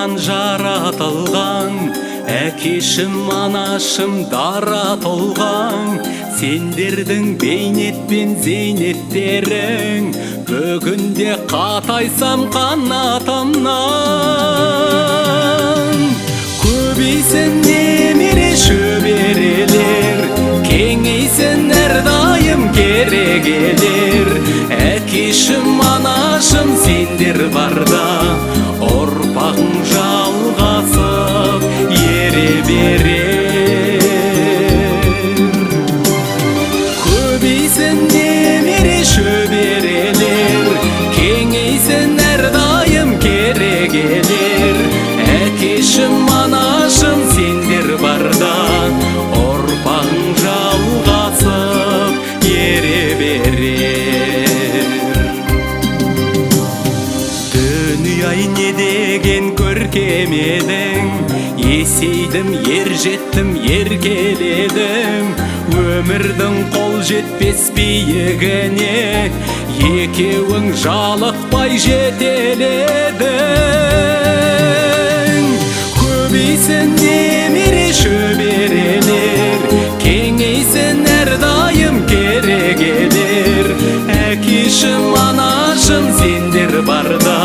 нұрдан жаратылған, әкешім анашым дара толған. Сендердің бейнет пен зейнеттерің бүгінде қатайсам қанатымнан. Көбейсін немере шөберелер, кеңейсін әрдайым керегелер. Әкешім анашым сендер барда, ұрпағың жалғасып ере берер. Көбейсін немере шөберелер, кеңейсін әрдайым керегелер. Әкешім анашым сендер барда, ұрпағың жалғасып ере берер. Дүние-ай не деген көркем едің, есейдім, ер жеттім, еркеледім. Өмірдің қол жетпес биігіне екеуің жалықпай жетеледің. Көбейсін немере шөберелер, кеңейсін әрдайым керегелер. Әкешім анашым сендер барда,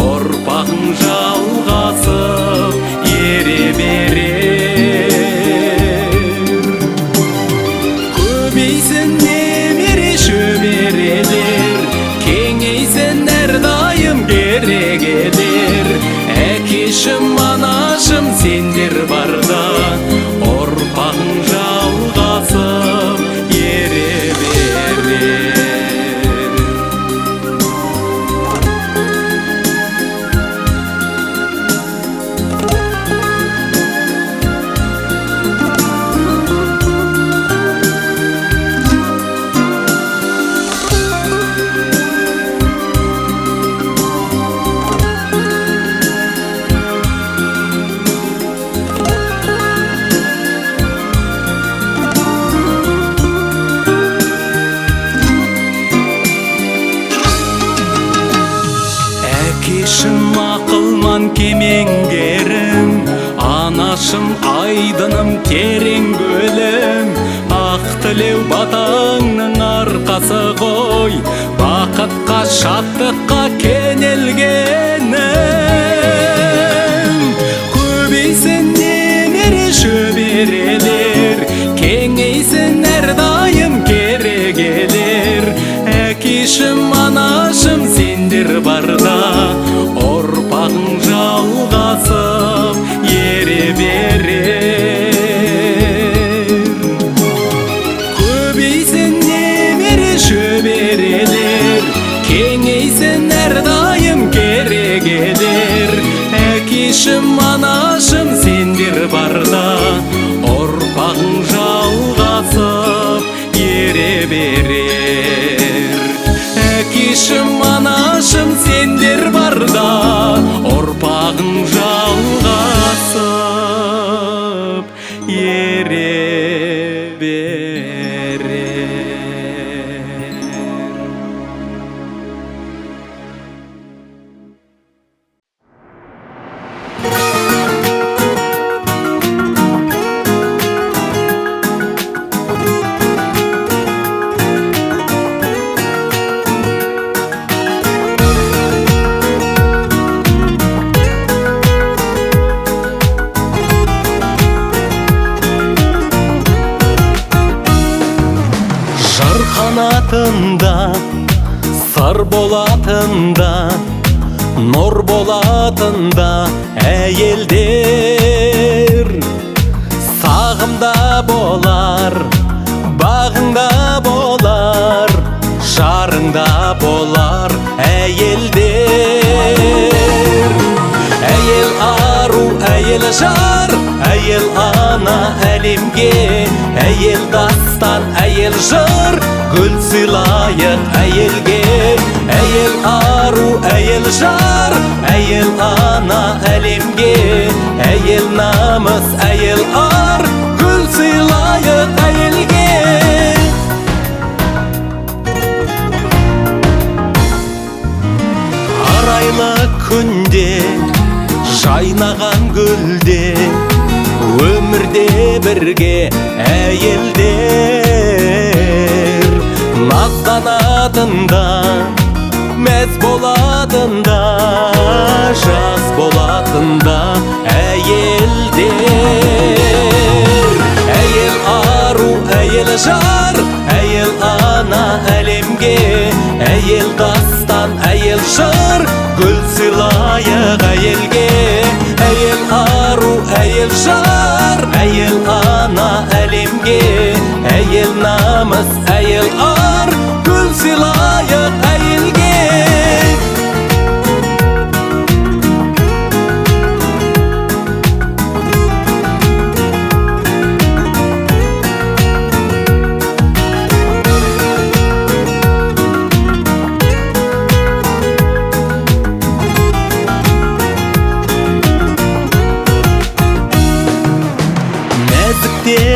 ұрпағың жалғасып ере берер. Көбейсін немере шөберелер, кеңейсін әрдайым керегелер. Әкешім анашым сендер барда, ұрпағың жалғасып ере берер. Әкешім ақылман кемеңгерім, анашым айдыным терең көлім. Ақ тілеу батаңның арқасы ғой, бақытқа шаттыққа кенелгенім. Көбейсін немере шөберелер, кеңейсін әрдайым керегелер. Әкешім анашым сендер барда, ұрпағың жалғасып ере берер. Көбейсін немере шөберелер, кеңейсін әрдайым керегелер. Әкешім анашым сендер барда, ұрпағың жалғасып ере берер. Әкешім анашым сендер барда, ұрпағың жалғасып ере берер. Қанатында сыр болатында, нұр болатында әйелдер. Сағымда болар, бағыңда болар, жарыңда болар әйелдер. Әйел ару, әйел жар, әйел ана әлемге. Әйел дастан, әйел жыр, гүл сыйлайық әйелге. Әйел ару, әйел жар, әйел ана әлемге. Әйел намыс, әйел ар, гүл сыйлайық әйелге. Арайлы күнде жайнаған гүлде өмірде бірге әйелдер назданатында мәз болатында жас болатында әйелдер әйел ару әйел жар әйел ана әлемге әйел дастан әйел жыр гүл сыйлайық әйелге әйел ару әйел жар әйел ана әлемге әйел намыс әйел ар гүл сыйлайық әйелге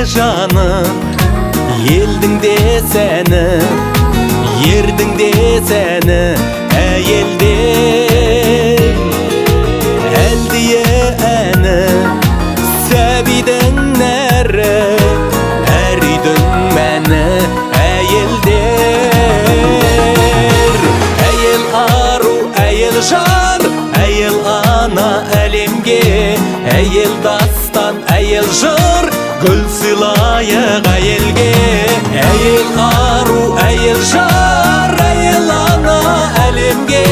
жаны елдің де сәні ердің де сәні әйелдер әлдие әні сәбидің нәрі әр үйдің мәні әйелдер әйел ару әйел жар әйел ана әлемге әйел дастан әйел жыр гүл сыйлайық әйелге әйел ару әйел жар әйел ана әлемге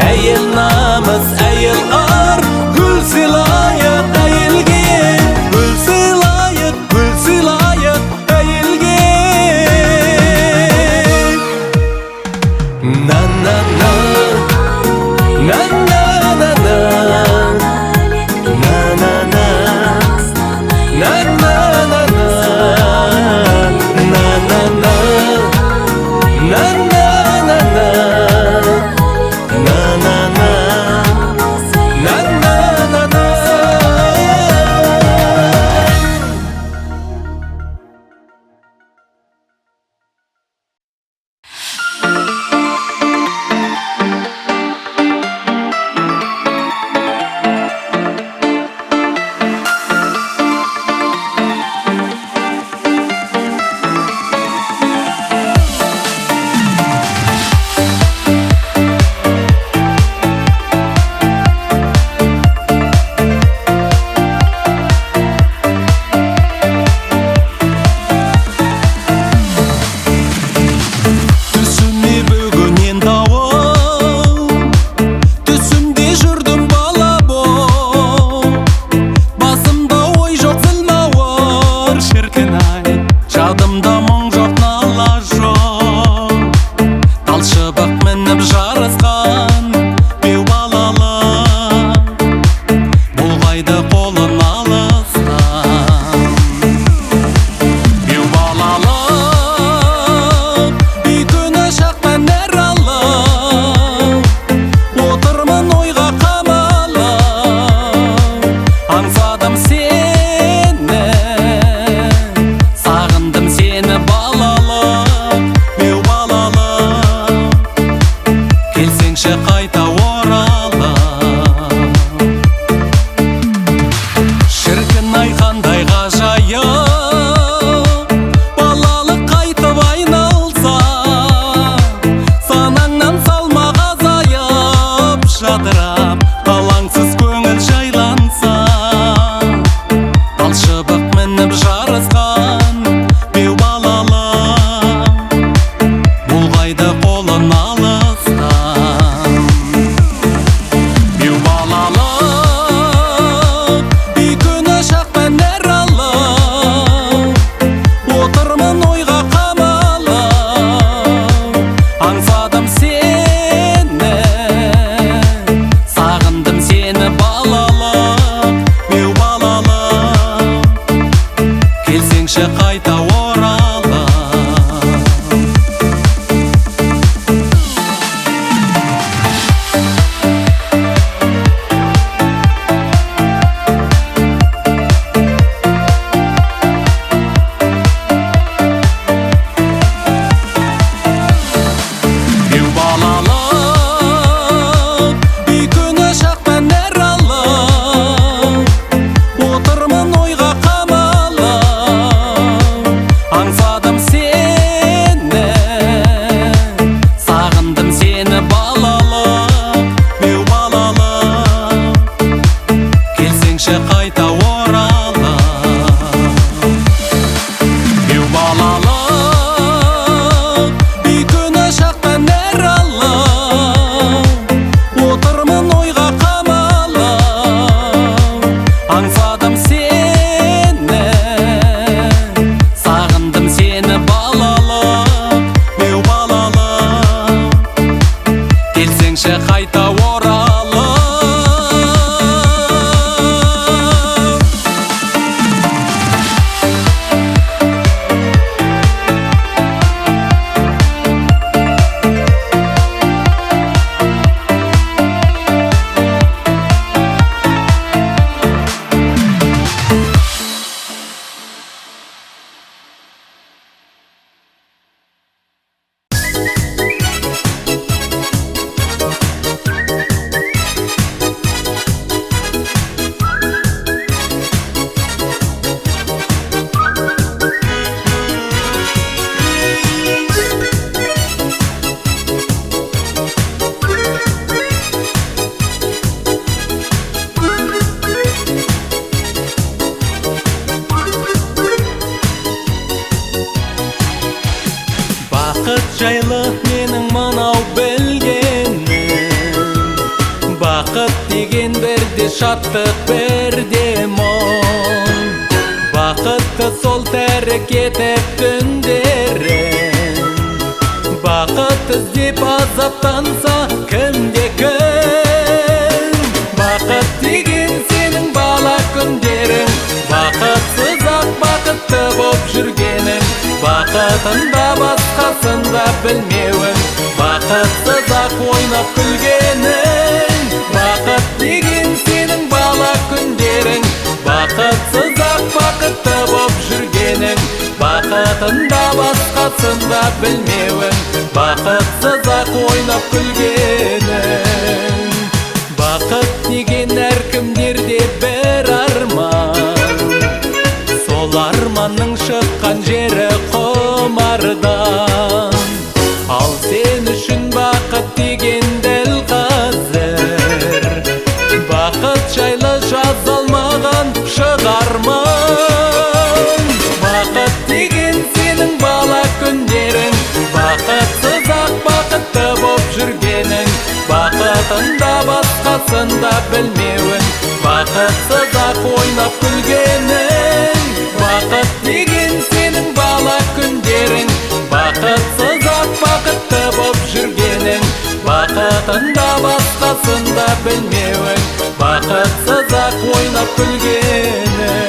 әйел намыс әйел ар гүл сыйлайық әйелге гүл сыйлайық әйелге на на на на на на на келсеңші қайта орала. Беу балалық бейкүнә шақтан әр алла, отырмын ойға қамала. Аңсадым сені, сағындым сені балалық. Беу балалық келсеңші қайта орала. Бақыт жайлы менің мынау білгенім, бақыт деген бірде шаттық, бірде мұң. Бақытты сол тәрі кетіп түндерін, бақыт іздеп азаптанса кімде кім. Бақыт деген сенің бала күндерің, бақытсыз ақ бақытты боп жүргенің. Бақытында басқасында білмеуің, бақытсыз ақ ойнап күлгенің. Бақыт деген сенің бала күндерің, бақытсыз ақ бақытты боп жүргенің. Бақытында басқасында білмеуің, бақытсыз ақ ойнап күлгенің. Бақыт деген әркімдерде бір арман, сол арманның шыққан жері құмардан. Ал сен үшін бақыт деген дәл қазір, бақыт жайлы жазалмаған шығарман. Бақыт деген сенің бала күндерің, бақытсыз ақ бақытты боп жүргенің. Бақытында басқасында білмеуің, бақытсыз ақ ойнап күлгенің. Бақыт деген сенің бала күндерің, бақытсыз ақ бақытты боп жүргенің. Бақытында басқасында білмеуің, бақытсыз ақ ойнап күлгенің.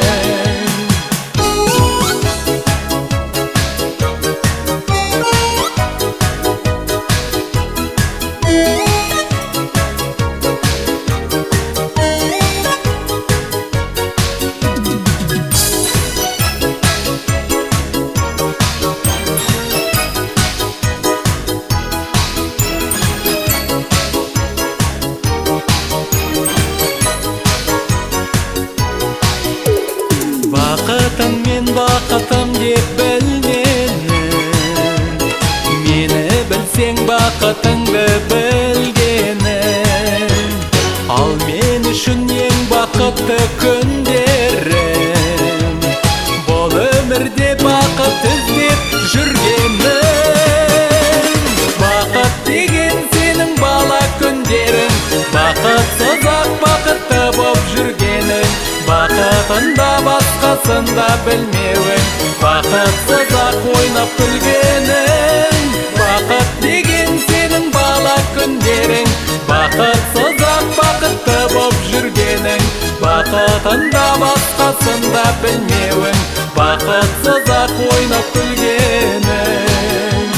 Бақытың мен бақытым деп білгенім, мені білсең бақытыңды білгенім. Ал мен үшін ең бақытты күндерім, бұл өмірде бақыт іздеп жүргенім. Бақыт деген сенің бала күндерің, бақытсыз ақ бақытты боп жүргенің. Бақытында басқасында білмеуің, бақытсыз ақ ойнап күлгенің. Бақыт деген сенің бала күндерің, бақытсыз ақ бақытты боп жүргенің. Бақытында басқасында білмеуің, бақытсыз ақ ойнап күлгенің.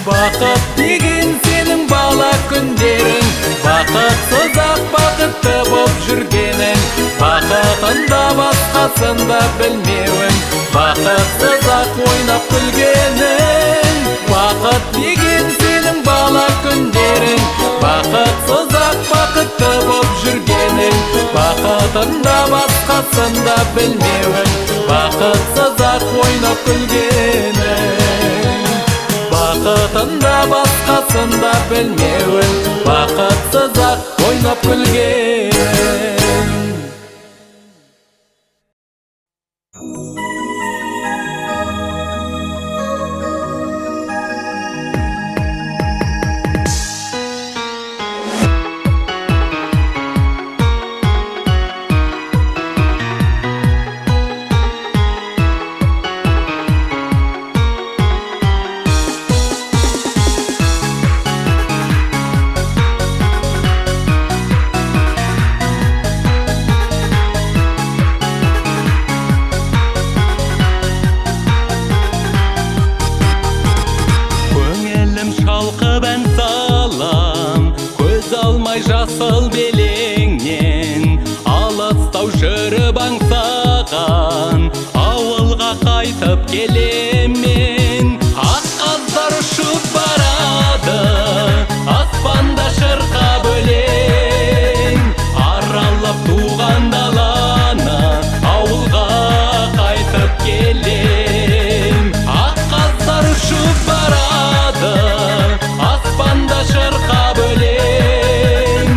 Бақыт деген сенің бала күндерің, бақытсыз ақ бақытты боп жүргенің. Бақытында басқасында білмеуің, бақытсыз ақ ойнап күлгенің. Бақыт деген сенің бала күндерің, бақытсыз ақ бақытты боп жүргенің. Бақытында басқасында білмеуің, бақытсыз ақ ойнап күлгенің. Бақытында басқасында білмеуің, бақытсыз ақ ойнап күлгенің. ау жүріп аңсаған ауылға қайтып келемен. Ақ қаздар ұшып барады аспанда шырқап өлең. Аралап туған даланы ауылға қайтып келем. Ақ қаздар ұшып барады аспанда шырқап өлең.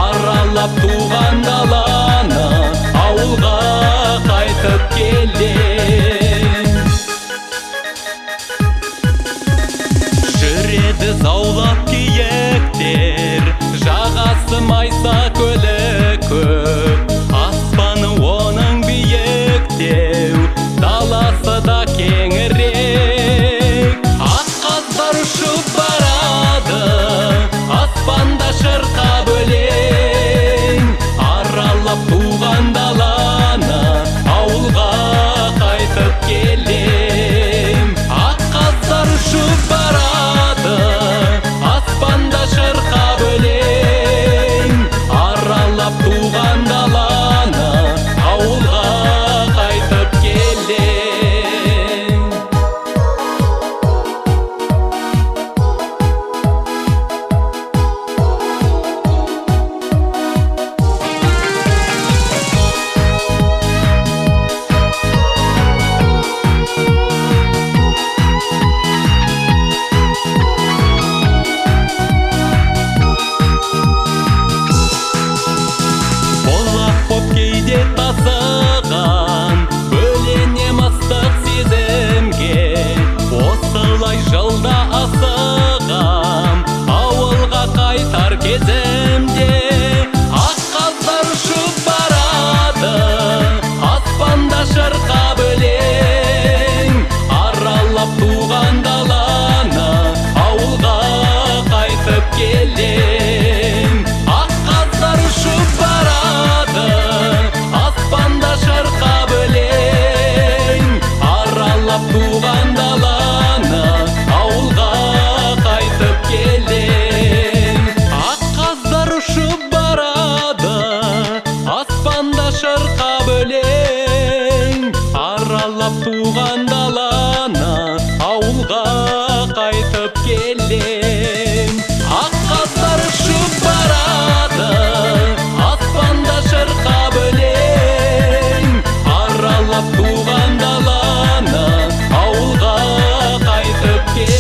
Аралап туған даланы ауылға қайтып келем. Жүреді заулап киіктер, жағасы майса көлі көп. Аспаны оның биіктеу, даласы да кеңірек. Ақ қаздар ұшып барады аспанда шырқап өлең. Аралап туған даланы ауылға қайтып келем. Ақ қаздар ұшып барады аспанда шырқап өлең. Аралап туған даланы ауылға қайтып келем. Болақ боп кейде тасыған, бөлене мастық сезімге. Осылай жылда асығам ауылға қайтар кезімде. Ақ қаздар ұшып барады аспанда шырқап өлең. Аралап туған даланы ауылға қайтып келем. Ақ қаздар ұшып барады аспанда шырқап өлең. Аралап туған даланы ауылға қайтып келем. Ақ қаздар ұшып барады аспанда шырқап өлең. Аралап туған даланы ауылға қайтып келем. Ақ қаздар ұшып барады аспанда шырқап өлең. Аралап туған даланы ауылға қайтып келем.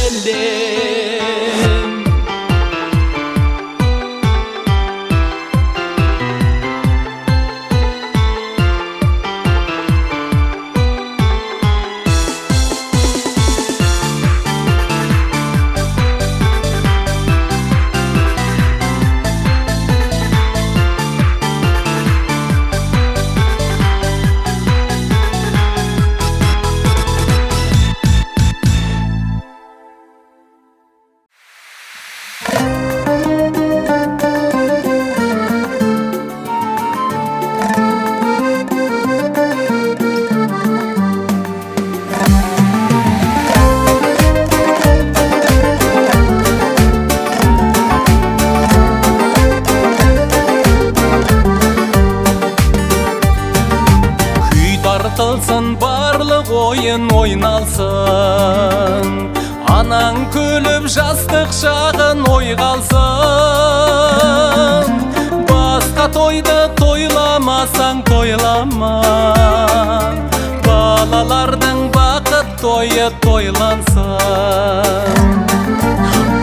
Тартылсын барлық ойын ойналсын. Анаң күліп жастық шағын ойға алсын. Басқа тойды тойламасаң тойлама, балалардың бақыт тойы тойлансын.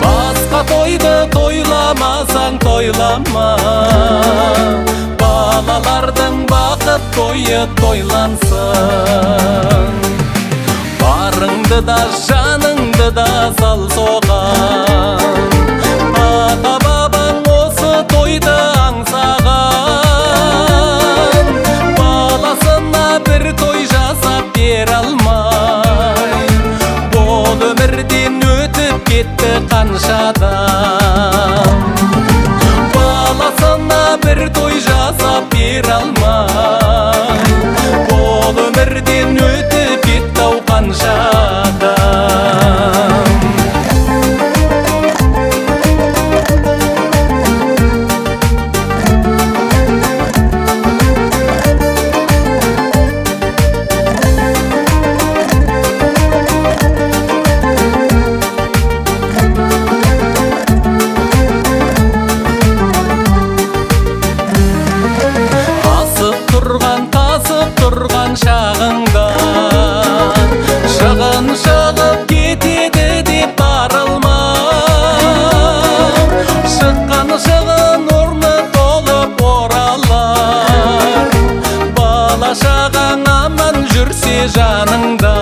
Басқа тойды тойламасаң тойлама, балалардың бақыт тойы тойлансын. Барыңды да жаныңды да сал соған, ата бабаң осы тойды аңсаған. Баласына бір той жасап бере алмай, бұл өмірден өтіп кетті қанша адам. Баласына бір той жасап бере алмай, бұл өмірден өтіп кетті ау қанша адам. жаман шағыңда шығын шығып кетеді деп барылма. Шыққан шығын орны толып оралар. Бала шағаң аман жүрсе жаныңда.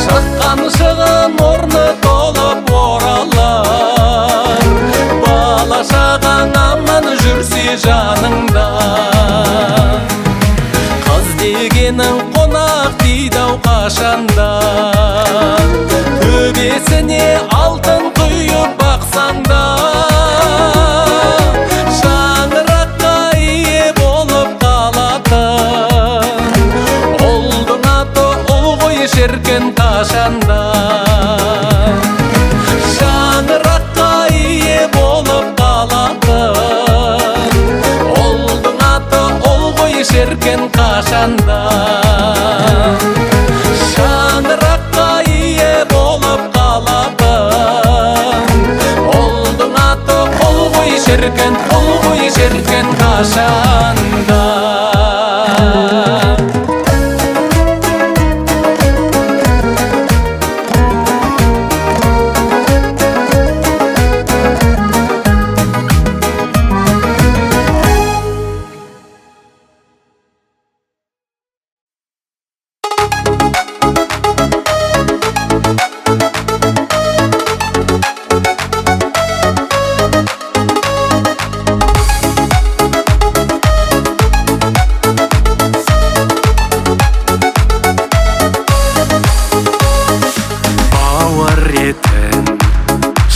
Шыққан шығын орны толып оралар. Бала шағаң аман жүрсе жаныңда. Қыз дегенің қонақ дейді-ау қашанда. Төбесіне алтын құйып бақсаң да. Шаңыраққа ие болып қалатын. Ұлдың аты ұл ғой шіркін қашанда. Шаңыраққа ие болып қалатын. Ұлдың аты ұл ғой шіркін қашанда. Шаңыраққа ие болып қалатын. Ұлдың аты ұл ғой шіркін, ұл ғой шіркін қашанда.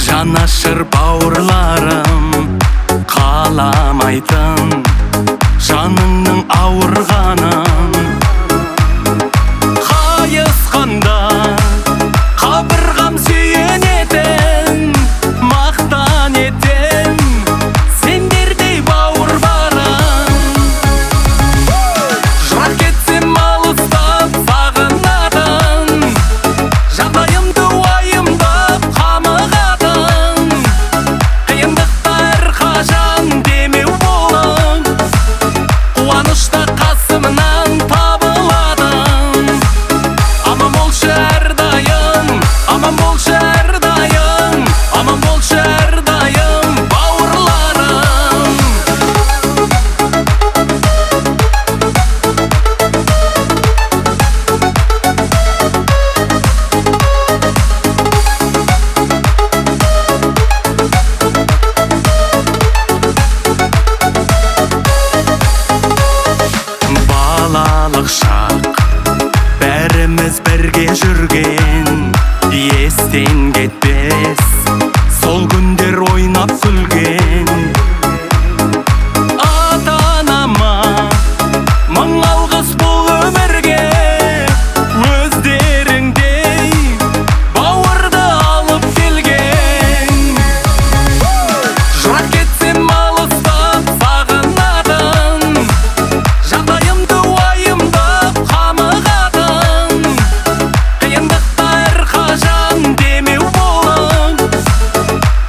Жанашыр бауырларым, қаламайтын жаныңның ауырғанын. Қайысқанда қабырғам сүйенетін, мақтан етін сендердей бауыр барым. Жырақ кетсем алыстап сағынатын, жағдайымды уайымдап қамығатын. Қиындықта әрқашан демеу болып, қуанышта қасымнан табыладың. Аман болшы әрдайым, аман болшы әрдайым, аман болшы әрдайым бауырларым. Балалық шақ, бәріміз бірге жүрген, естен кетпес сол күндер ойнап күлген. Ата-анама мың алғыс бұл өмірге, өздеріңдей бауырды алып келген. Жырақ кетсем алыстап сағынатын, жағдайымды уайымдап қамығатын. Қиындықта әрқашан демеу болып,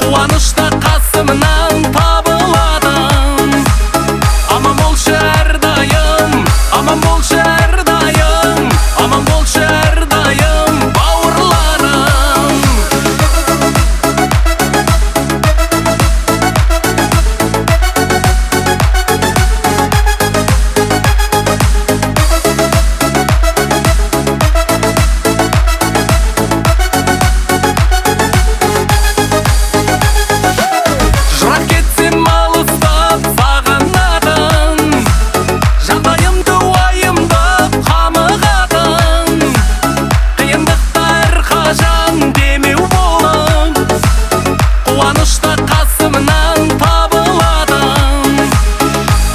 қуанышта қасымнан табыладың. Аман болшы әрдайым, аман болшы әрдайым, аман болшы әрдайым бауырларым. Жырақ кетсем алыстап сағынатын, жағдайымды уайымдап қамығатын. Қиындықта әрқашан демеу болып, қуанышта қасымнан табыладың.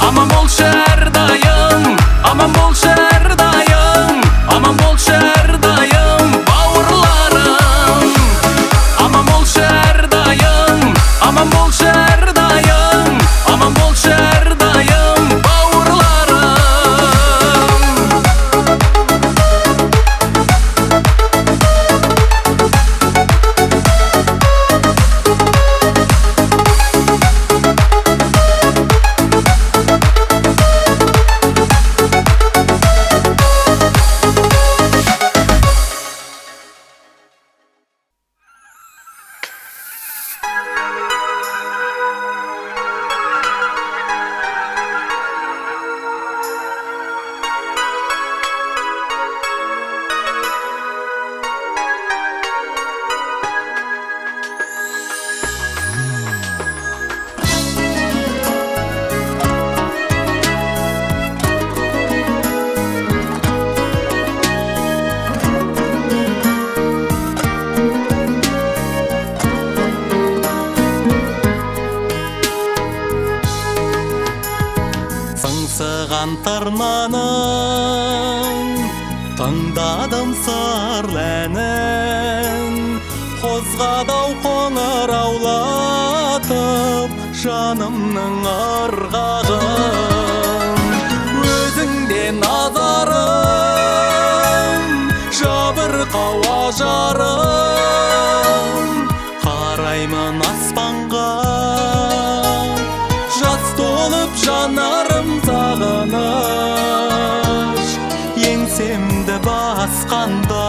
Аман болшы әрдайым, аман болшы әрдайым, аман болшы әрдайым бауырларым. Аман болшы әрдайым, аман болшы әрдайым, аман болшы әрдайым бауырларым. Аңдыған тарнаның тыңдадым сырлы әнін, қозғадау қоңыраулатып жанымның ырғағын. Өзіңде назарым жабырқау ажарым, қараймын аспанға жас толып жанарым сағыныш еңсемді басқанда.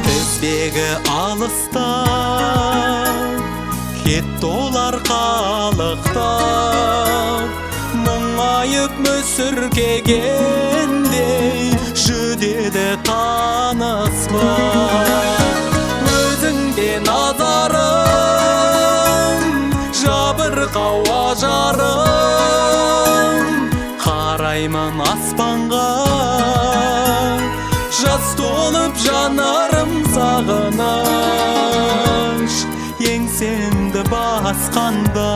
Тізбегі алыста кетті олар қалықтап, мұңайып мүсіркегендей жүдеді таныспа. Өзіңде назарым жабырқау ажарым, қараймын аспанға жас толып жанарым сағыныш еңсемді басқанда.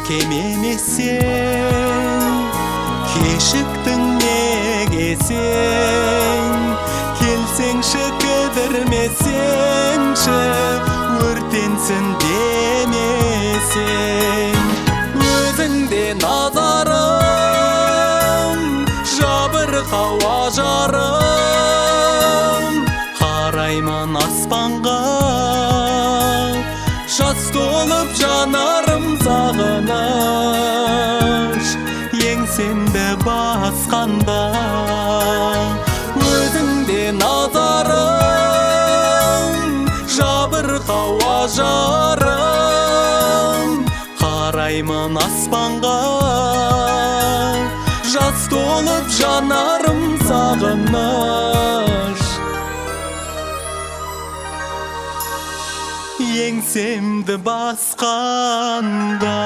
Кемемесен, кешіктің неге сен, келсеңші кідірмесеңші, өртенсін демесең. Өзіңде назарым жабырқау ажарым, қараймын аспанға жас толып жанарым сағыныш еңсемді басқанда. Өзіңде назарым жабырқау ажарым, қараймын аспанға жас толып жанарым сағыныш еңсемді басқанда.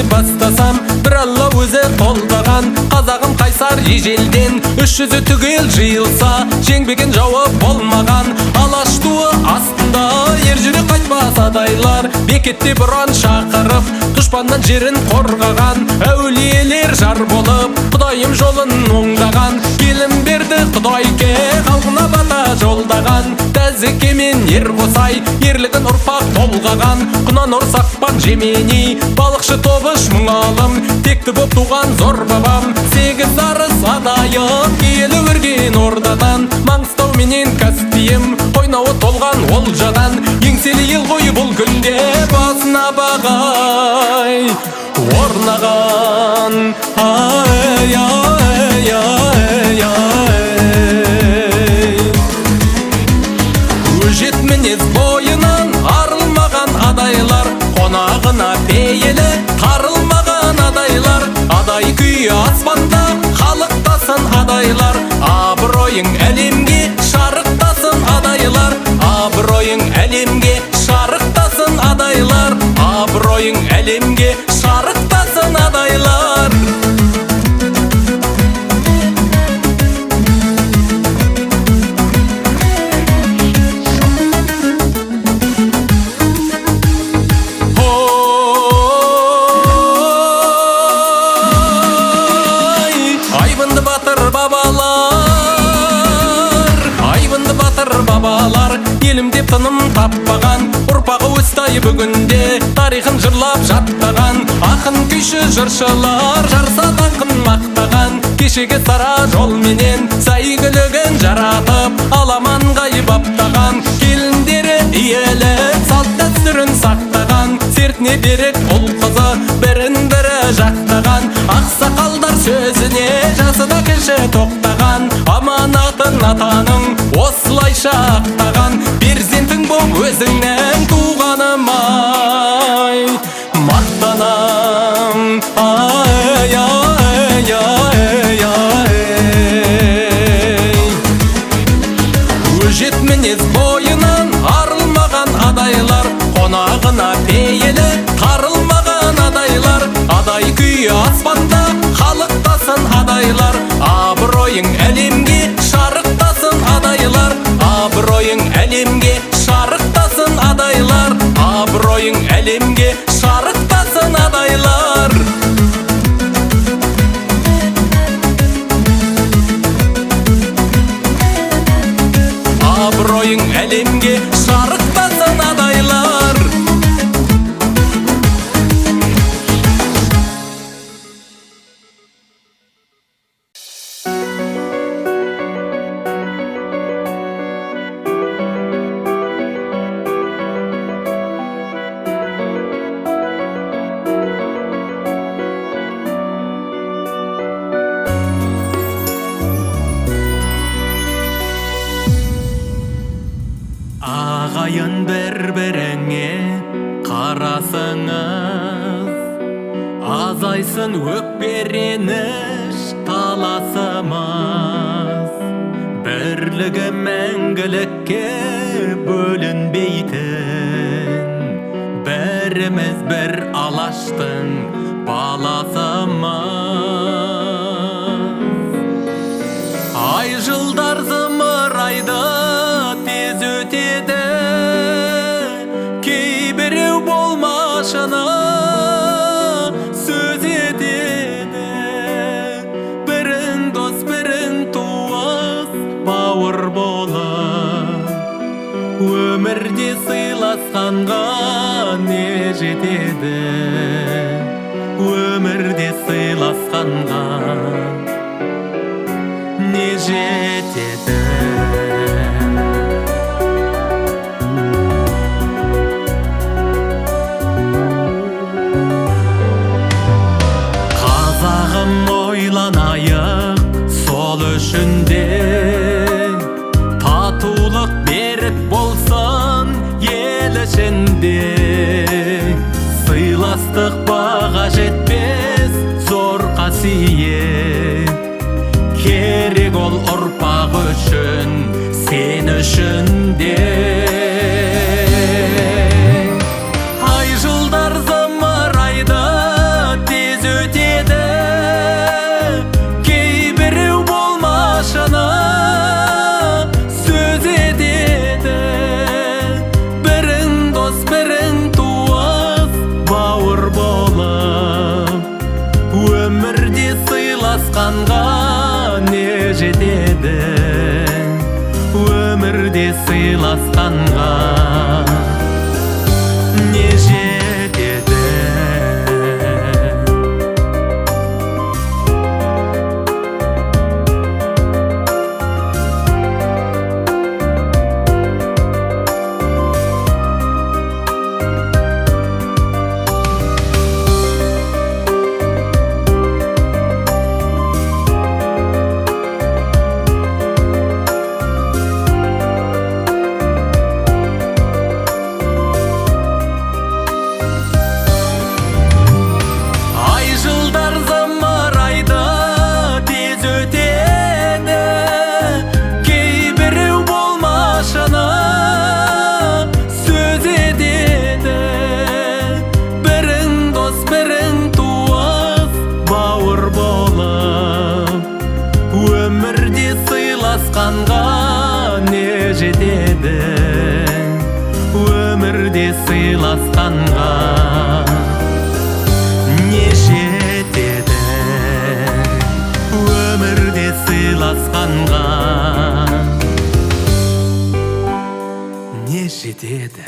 Бастасам, бір алла өзі қолдаған, қазағым қайсар ежелден, үш жүзі түгел жиылса, жеңбеген жауы болмаған. Алаш туы астында ер жүрек қайтпас адайлар, бекетте бұран шақырып, дұшпаннан жерін қорғаған, әулиелер жар болып, құдайым жолын оңдаған. Келім берді құдайке, халқына бата жолдаған, тәзіке мен ер қосай, ерлігін ұрпақ толғаған. Құнан ұрсақпан жемени, балықшы тобыш мұңалым, текті боп туған зор бабам. Сегіз арыс адайым, киелі өрген ордадан, Маңғыстау менен Каспиім, қойнауы толған олжадан. Еңселі ел ғой бұл күнде, басына бағай орнаған. Ай, ай, ай, ай. Өжет мінез бойынан арылмаған адайлар, қонағына пейілі тарылмаған адайлар. Адай күйі аспанда халықтасын адайлар, абыройың әлемге шарықтасын адайлар. әлемге шарықтасын адайлар, абыройың әлемге шарықтасын адайлар. Айбынды батыр бабалар, елім деп тыным таппаған, ұрпағы өстай бүгінде тарихын жырлап жаттаған. Ақын күйші жыршылар жарса тақын мақтаған, кешегі сара жолменен сәйгілігін жаратып аламанға баптаған. Келіндері иелі салт дәстүрін сақтаған, сертіне берік ұл қызы бірін бірі жақтаған. Ақсақалдар сөзіне жасы да кіші тоқтаған, аманатын атаның осылайша ақтаған. Перзентің боп өзіңнен туғаным ай, мақтанам ай, ай, ай, ай. Өжет мінез бойынан арылмаған адайлар, қонағына пейілі тарылмаған адайлар. Адай күйі аспанда халықтасын адайлар, абыройың әлемге шарықтасын адайлар, абыройың әлемге шарықтасын адайлар, абыройың әлемге шарықтасын адайлар. Абыройың әлемге шарықтасын адайлар. Ағайын бір-біріңе қарасыңыз, азайсын өкпе-реніш таласымыз. Бірлігі мәңгілікке бөлінбейтін, біріміз бір алаштың баласымыз. Ай жылдар зымырайды тез өтеді, кейбіреу болмашыны сөз етеді. Бірің дос, бірің туыс, бауыр болып, өмірде сыйласқанға не жетеді, өмірде сыйласқанға не жетеді. Қазағым ойланайық сол үшін де, татулық берік болсын ел ішінде. Сыйластық баға жетпес зор қасиет, керек ол ұрпақ үшін, сен үшін де. Ай жылдар зымырайды тез өтеді, кейбіреу болмашыны сөз етеді. Бірің дос, бірің туыс, бауыр болып, өмірде сыйласқанға не жетеді, өмірде сыйласқанға не жетеді. арманға не жетеді, өмірде сыйласқанға не жетеді, өмірде сыйласқанға не жетеді.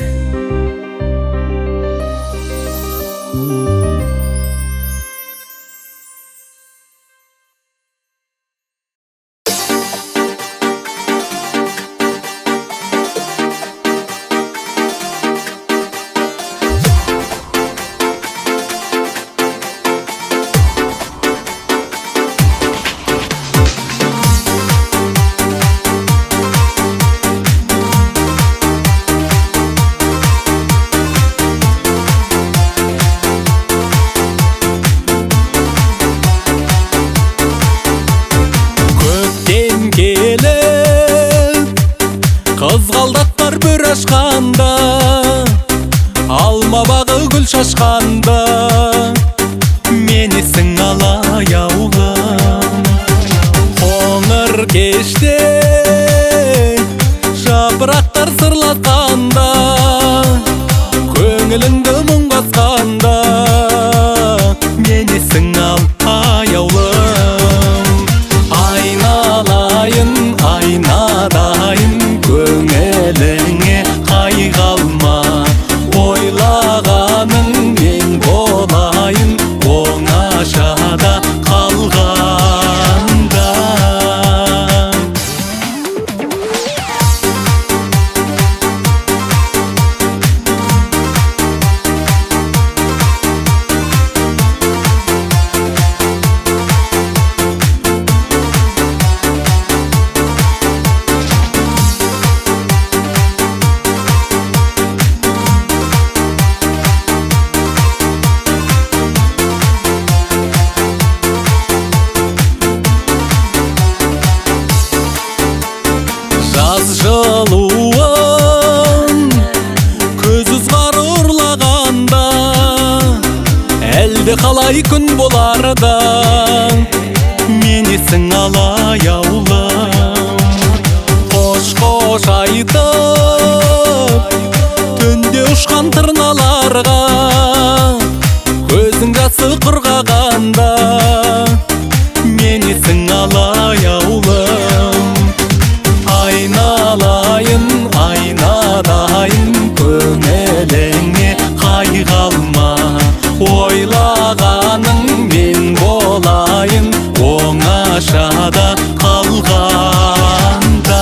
Қызғалдақтар бүр ашқанда, алма бағы гүл шашқанда, менесің алаяулым. Қоңыр кеште жапырақтар сырласқанда, көңіліңді мұң басқанда, менесің алаяулым. Айналайын, айнадайын, көңіліңе қайғалма, ойлағаның мен болайын, оңашада қалғанда. Жаз жылуын көз ызғар ұрлағанда, әлде қалай күн боларда, менесің алаяулым. Қош-қош айтып түнде ұшқан тырналарға, көзің жасы құрғағанда, менесің алаяулым. Айналайын, айнадайын, көңіліңе қайғалма, ойлағаның мен болайын, оңашада қалғанда.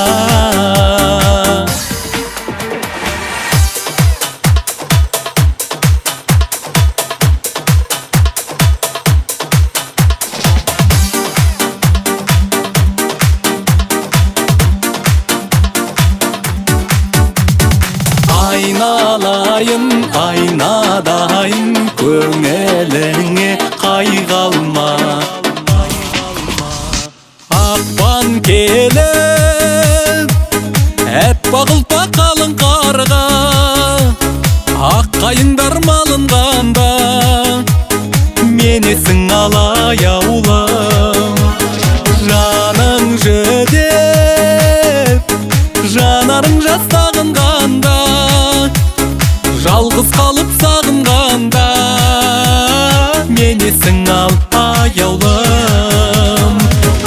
Айналайын, айнадайын, көңіліңе қайғалма. Ақпан келіп, әппақ ұлпақ қалың қарға, ақ қайыңдар малынғанда, менесің алаяулым. Жаның жүдеп, жанарың жастағынғанда, жалғыз қалып сағынғанда, менесің алаяулым.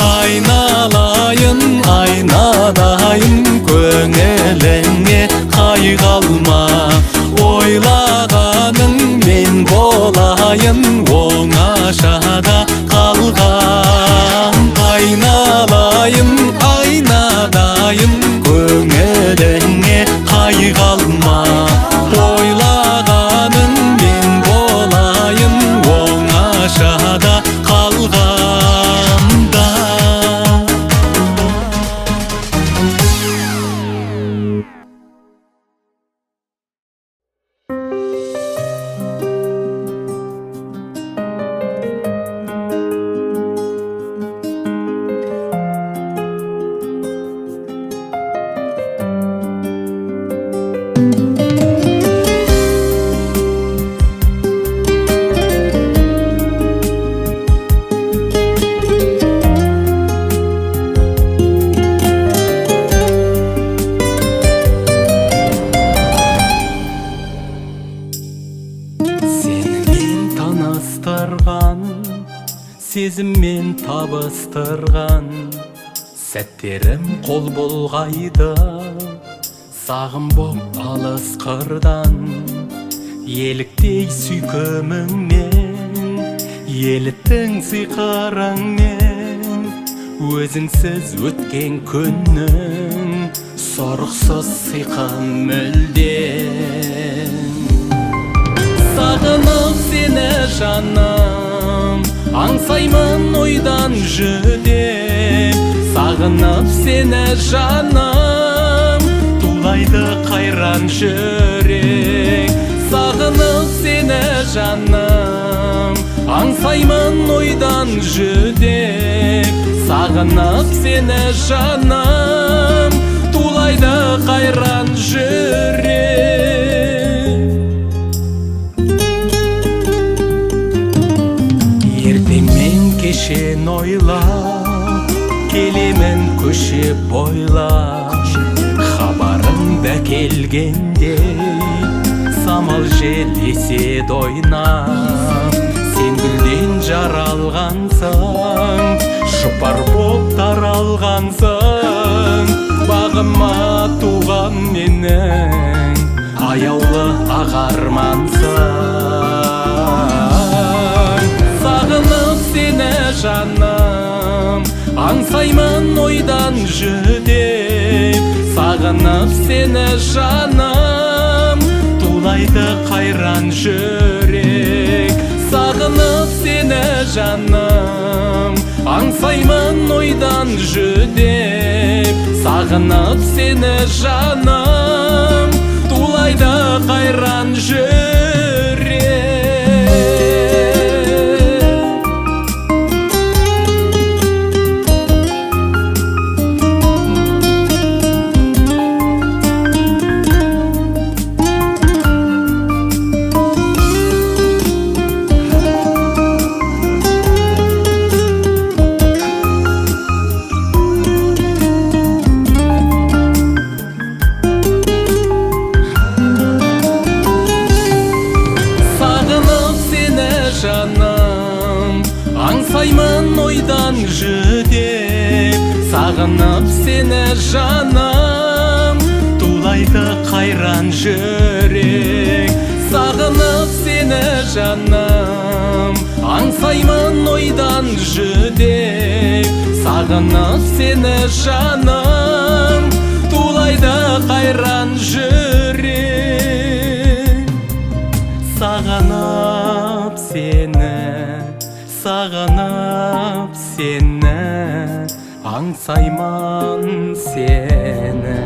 Айналайын, айнадайын, көңіліңе қайғалма, ойлағаның мен болайын, оңашада қалған. Айналайын, айнадайын, көңіліңе қайғалма, ойлағаның мен болайын, оңашада қалғанда. сезіммен табыстырған сәттерім қол бұлғайды, сағым боп алыс қырдан. Еліктей сүйкіміңмен, еліттің сиқырыңмен, өзіңсіз өткен күннің сорықсыз сиқын мүлдем. Сағынып сені жаным, аңсаймын ойдан жүдеп. Сағынып сені жаным, тулайды қайран жүрек. Сағынып сені жаным, аңсаймын ойдан жүдеп. Сағынып сені жаным, тулайды қайран жүрек. Ертең мен кешен ойлап, келемін көше бойлап. Хабарың келгенде самал жел еседі ойнап. Сен гүлден жаралғансың, шұпар боп таралғансың. Бағыма туған менің аяулы ағармансың. Сағынып сені жаным, аңсаймын ойдан жүдеп. Сағынып сені жаным, тулайды қайран жүрек. Сағынып сені жаным, аңсаймын ойдан жүдеп. Сағынып сені жаным, тулайды қайран жүрек. Жаным, аңсаймын ойдан жүдеп. Сағынып сені жаным, тулайды қайран жүрек. Сағынып сені жаным, аңсаймын ойдан жүдеп. Сағынып сені жаным, тулайды қайран жүрек. Сағынып сені, сағынып сені, аңсаймын сені.